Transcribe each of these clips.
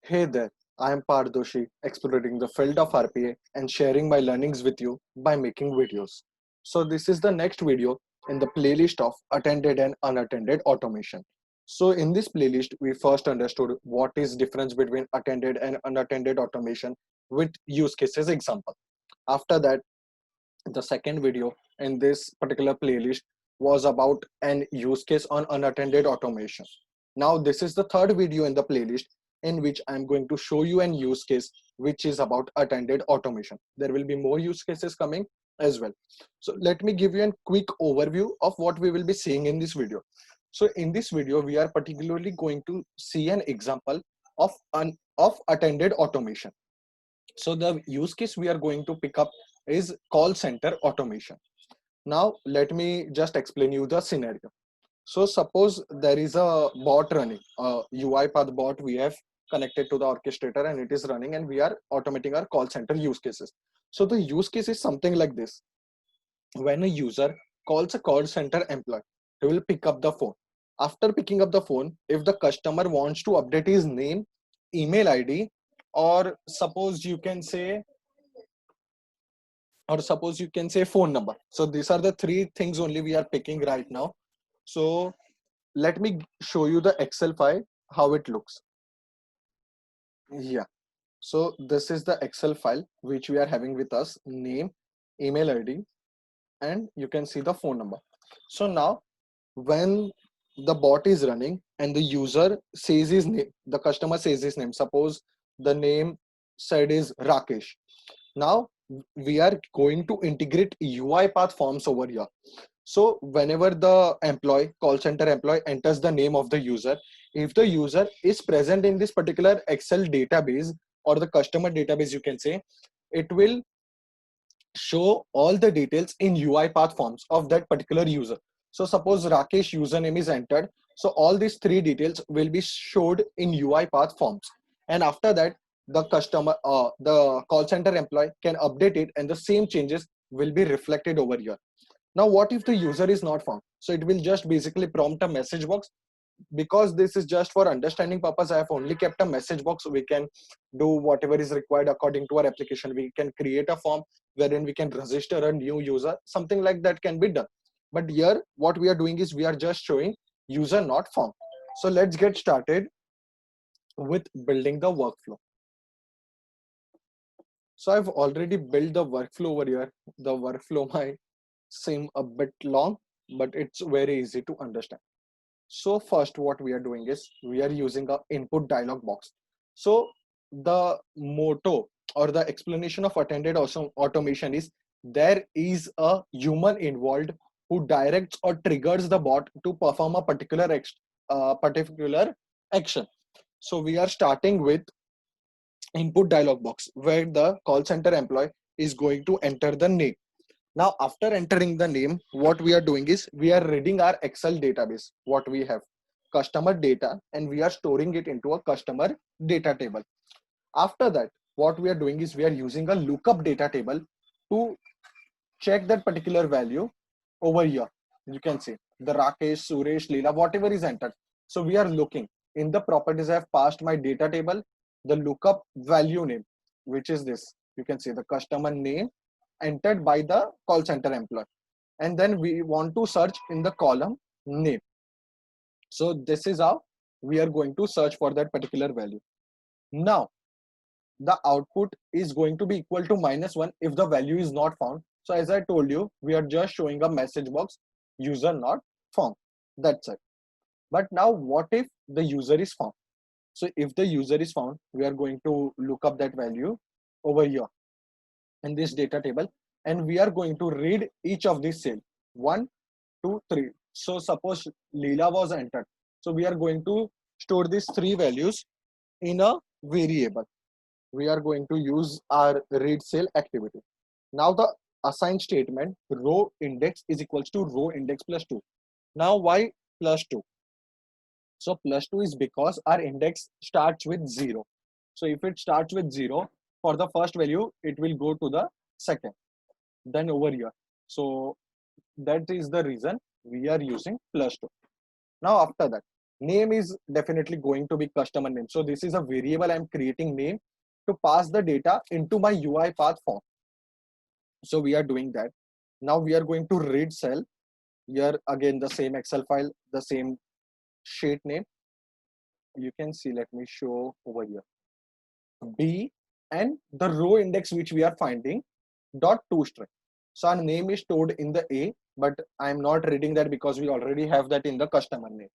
Hey there, I am Pardoshi, exploring the field of RPA and sharing my learnings with you by making videos. So, this is the next video in the playlist of attended and unattended automation. So, in this playlist, we first understood what is difference between attended and unattended automation with use cases example. After that, the second video in this particular playlist was about an use case on unattended automation. Now, this is the third video in the playlist in which I'm going to show you an use case which is about attended automation. There will be more use cases coming as well. So let me give you a quick overview of what we will be seeing in this video. So in this video, we are particularly going to see an example of attended automation. So the use case we are going to pick up is call center automation. Now let me just explain you the scenario. So suppose there is a bot running, a UiPath bot we have connected to the orchestrator and it is running and we are automating our call center use cases. So the use case is something like this. When a user calls a call center employee, he will pick up the phone. After picking up the phone, if the customer wants to update his name, email ID, or suppose you can say phone number. So these are the three things only we are picking right now. So let me show you the Excel file, how it looks. Yeah. So this is the Excel file which we are having with us, name, email ID, and you can see the phone number. So now when the bot is running and the user says his name, the customer says his name. Suppose the name said is Rakesh. Now we are going to integrate UiPath forms over here. So whenever the call center employee enters the name of the user, if the user is present in this particular Excel database or the customer database, you can say, it will show all the details in UiPath forms of that particular user. So suppose Rakesh username is entered. So all these three details will be showed in UiPath forms. And after that, the call center employee can update it and the same changes will be reflected over here. Now, what if the user is not found? So it will just basically prompt a message box. Because this is just for understanding purpose, I have only kept a message box. So we can do whatever is required according to our application. We can create a form wherein we can register a new user. Something like that can be done. But here, what we are doing is we are just showing user not found. So let's get started with building the workflow. So I've already built the workflow over here. The workflow might seem a bit long, but it's very easy to understand. So first what we are doing is we are using a input dialog box. So the motto or the explanation of attended automation is there is a human involved who directs or triggers the bot to perform a particular action. So we are starting with input dialog box where the call center employee is going to enter the name. Now, after entering the name, what we are doing is we are reading our Excel database, what we have, customer data, and we are storing it into a customer data table. After that, what we are doing is we are using a lookup data table to check that particular value over here. You can see the Rakesh, Suresh, Leela, whatever is entered. So we are looking in the properties. I have passed my data table, the lookup value name, which is this. You can see the customer name entered by the call center employee. And then we want to search in the column name. So this is how we are going to search for that particular value. Now, the output is going to be equal to -1 if the value is not found. So as I told you, we are just showing a message box, user not found. That's it. But now what if the user is found? So if the user is found, we are going to look up that value over here in this data table, and we are going to read each of these cells 1, 2, 3. So suppose Leela was entered. So we are going to store these three values in a variable. We are going to use our read cell activity. Now the assign statement row index is equals to row index plus 2. Now why plus 2? So plus 2 is because our index starts with 0. So if it starts with 0, for the first value, it will go to the second, then over here. So that is the reason we are using plus 2. Now after that, Name is definitely going to be customer name. So this is a variable I'm creating name to pass the data into my UiPath form. So we are doing that. Now we are going to read cell. Here again the same Excel file, the same sheet name. You can see, let me show over here. B and the row index which we are finding dot toString. So our name is stored in the A, but I'm not reading that because we already have that in the customer name.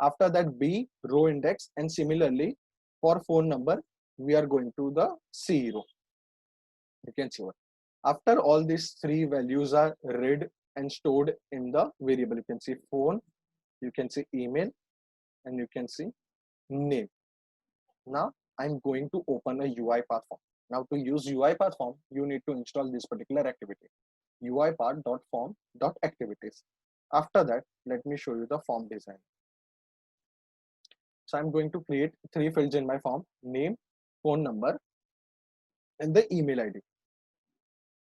After that B row index, and similarly for phone number we are going to the C row. You can see what. After all these three values are read and stored in the variable, you can see phone, you can see email, and you can see name. Now I'm going to open a UiPath form. Now to use UiPath form, you need to install this particular activity, uipath.form.activities. After that, let me show you the form design. So I'm going to create three fields in my form: name, phone number, and the email ID.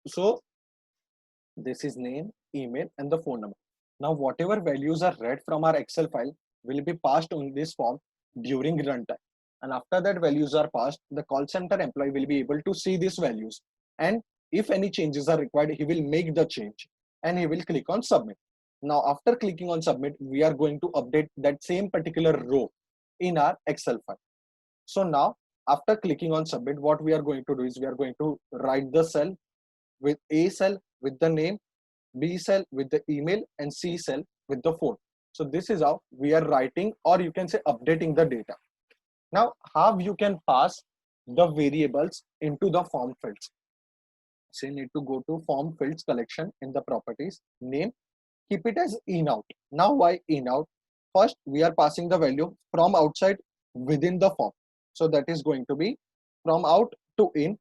So this is name, email, and the phone number. Now whatever values are read from our Excel file will be passed on this form during runtime. And after that values are passed, the call center employee will be able to see these values. And if any changes are required, he will make the change and he will click on submit. Now after clicking on submit, we are going to update that same particular row in our Excel file. So now after clicking on submit, what we are going to do is we are going to write the cell with A cell with the name, B cell with the email, and C cell with the phone. So this is how we are writing, or you can say updating the data. Now, how you can pass the variables into the form fields. So you need to go to form fields collection in the properties, name, keep it as in out. Now why in out? First, we are passing the value from outside within the form. So that is going to be from out to in.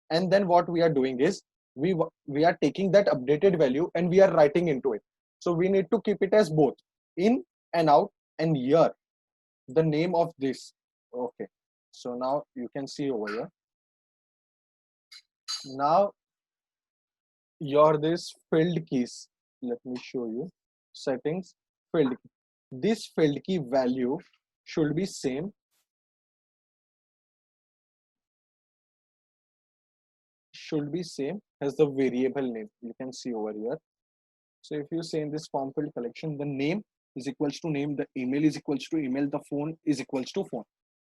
And then what we are doing is we are taking that updated value and we are writing into it. So we need to keep it as both in and out, and here the name of this. Okay. So now you can see over here. Now your this field keys. Let me show you. Settings, field key. This field key value should be same as the variable name. You can see over here. So if you say in this form field collection, the name is equals to name, the email is equals to email, the phone is equals to phone.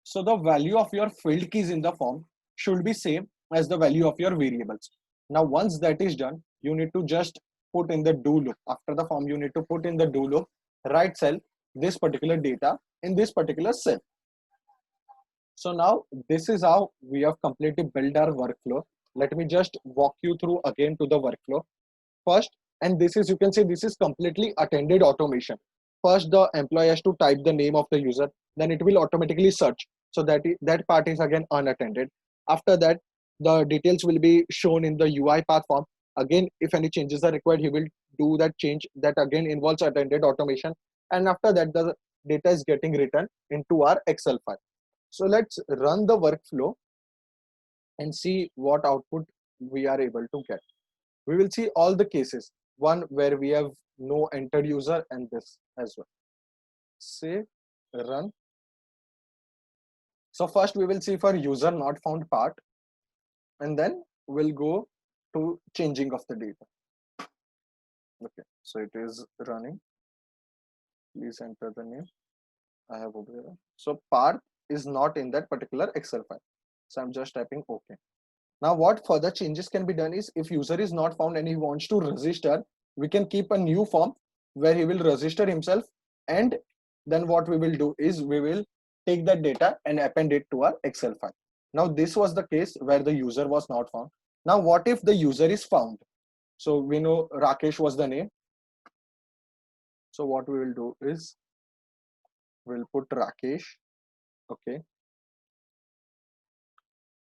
So the value of your field keys in the form should be same as the value of your variables. Now once that is done, you need to just put in the do loop. After the form, you need to put in the do loop, right cell, this particular data in this particular cell. So now this is how we have completely built our workflow. Let me just walk you through again to the workflow. First, and this is, you can say this is completely attended automation. First, the employee has to type the name of the user, then it will automatically search. So that part is again unattended. After that, the details will be shown in the UiPath form. Again, if any changes are required, he will do that change. That again involves attended automation. And after that, the data is getting written into our Excel file. So let's run the workflow and see what output we are able to get. We will see all the cases, one where we have no entered user and this as well. Save, run. So first we will see for user not found part, and then we'll go to changing of the data. Okay, so it is running. Please enter the name. I have over here. So part is not in that particular Excel file. So I'm just typing OK. Now what further changes can be done is, if user is not found and he wants to register, we can keep a new form where he will register himself, and then what we will do is we will take that data and append it to our Excel file. Now this was the case where the user was not found. Now what if the user is found? So we know Rakesh was the name. So what we will do is we'll put Rakesh. Okay.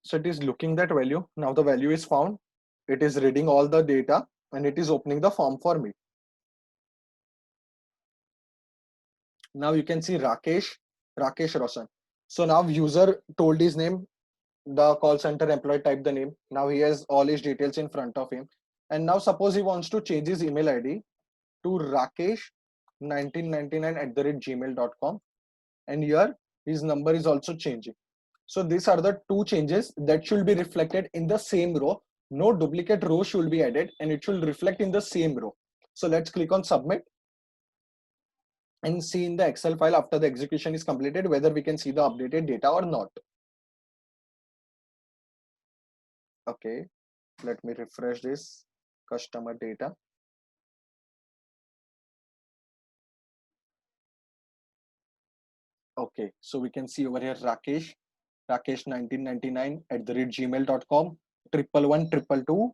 So it is looking that value. Now the value is found. It is reading all the data and it is opening the form for me. Now you can see Rakesh Roshan. So now user told his name, the call center employee typed the name. Now he has all his details in front of him. And now suppose he wants to change his email ID to Rakesh1999 @gmail.com. and here his number is also changing. So these are the two changes that should be reflected in the same row. No duplicate row should be added, and it should reflect in the same row. So let's click on submit and see in the Excel file after the execution is completed whether we can see the updated data or not. Okay, let me refresh this customer data. Okay, so we can see over here Rakesh 1999 at the rate gmail.com, 111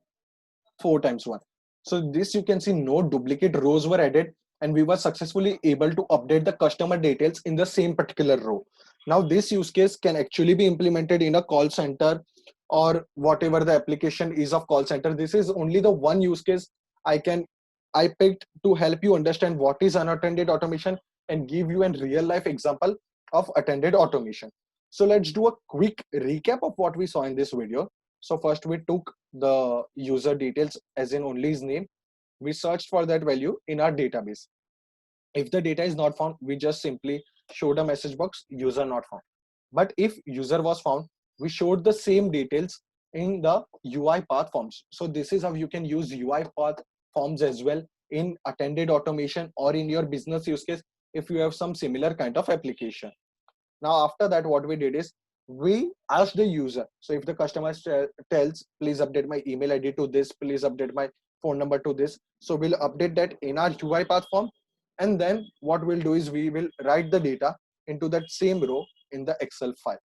4 times 1. So this you can see no duplicate rows were added, and we were successfully able to update the customer details in the same particular row. Now this use case can actually be implemented in a call center or whatever the application is of call center. This is only the one use case I picked to help you understand what is unattended automation and give you a real life example of attended automation. So let's do a quick recap of what we saw in this video. So first we took the user details as in only his name. We searched for that value in our database. If the data is not found, we just simply showed a message box, user not found. But if user was found, we showed the same details in the UiPath forms. So this is how you can use UiPath forms as well in attended automation or in your business use case if you have some similar kind of application. Now after that, what we did is we asked the user. So if the customer tells, please update my email ID to this, please update my phone number to this, so we'll update that in our UiPath form. And then what we'll do is we will write the data into that same row in the Excel file.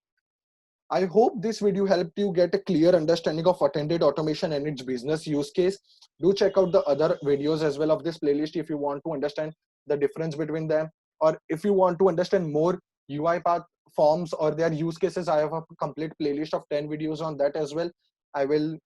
I hope this video helped you get a clear understanding of attended automation and its business use case. Do check out the other videos as well of this playlist if you want to understand the difference between them, or if you want to understand more UiPath forms or their use cases. I have a complete playlist of 10 videos on that as well. I will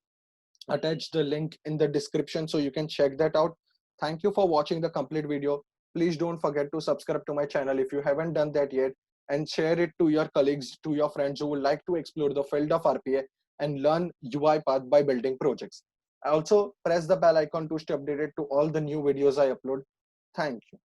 attach the link in the description so you can check that out. Thank you for watching the complete video. Please don't forget to subscribe to my channel if you haven't done that yet, and share it to your colleagues, to your friends who would like to explore the field of RPA and learn UiPath by building projects. Also, press the bell icon to stay updated to all the new videos I upload. Thank you.